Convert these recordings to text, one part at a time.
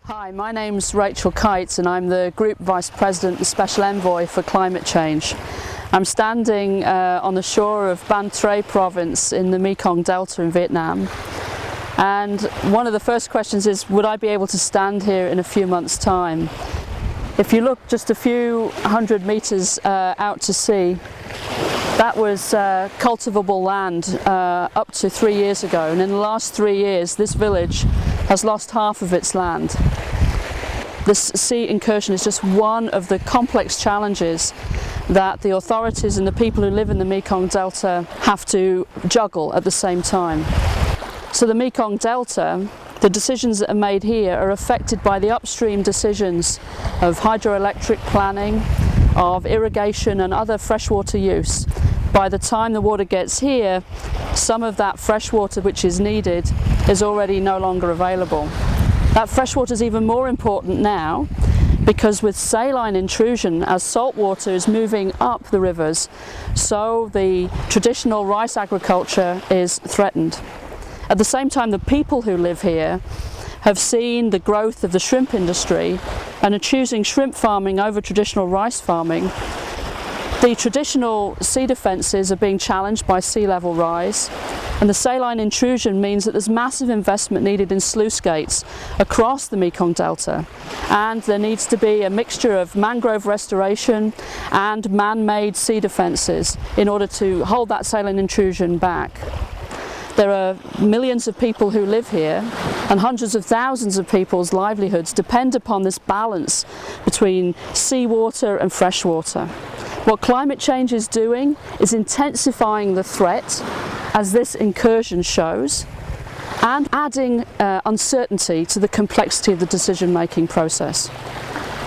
Hi, my name's Rachel Kyte and I'm the Group Vice President and Special Envoy for Climate Change. I'm standing on the shore of Ban Tre province in the Mekong Delta in Vietnam. And one of the first questions is, would I be able to stand here in a few months' time? If you look just a few hundred meters out to sea, that was cultivable land up to 3 years ago, and in the last 3 years this village has lost half of its land. This sea incursion is just one of the complex challenges that the authorities and the people who live in the Mekong Delta have to juggle at the same time. So the Mekong Delta, the decisions that are made here are affected by the upstream decisions of hydroelectric planning, of irrigation and other freshwater use. By the time the water gets here, some of that fresh water which is needed is already no longer available. That fresh water is even more important now because with saline intrusion, as salt water is moving up the rivers, so the traditional rice agriculture is threatened. At the same time, the people who live here have seen the growth of the shrimp industry and are choosing shrimp farming over traditional rice farming. The traditional sea defences are being challenged by sea level rise, and the saline intrusion means that there's massive investment needed in sluice gates across the Mekong Delta, and there needs to be a mixture of mangrove restoration and man-made sea defences in order to hold that saline intrusion back. There are millions of people who live here, and hundreds of thousands of people's livelihoods depend upon this balance between seawater and freshwater. What climate change is doing is intensifying the threat, as this incursion shows, and adding uncertainty to the complexity of the decision-making process.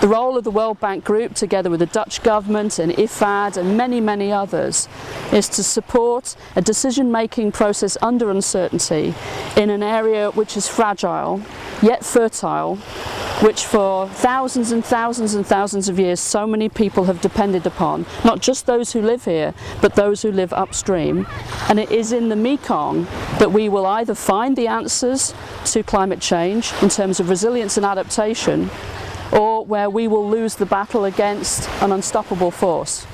The role of the World Bank Group, together with the Dutch government and IFAD and many others, is to support a decision-making process under uncertainty in an area which is fragile, yet fertile, which for thousands and thousands and thousands of years so many people have depended upon, not just those who live here, but those who live upstream. And it is in the Mekong that we will either find the answers to climate change in terms of resilience and adaptation, or where we will lose the battle against an unstoppable force.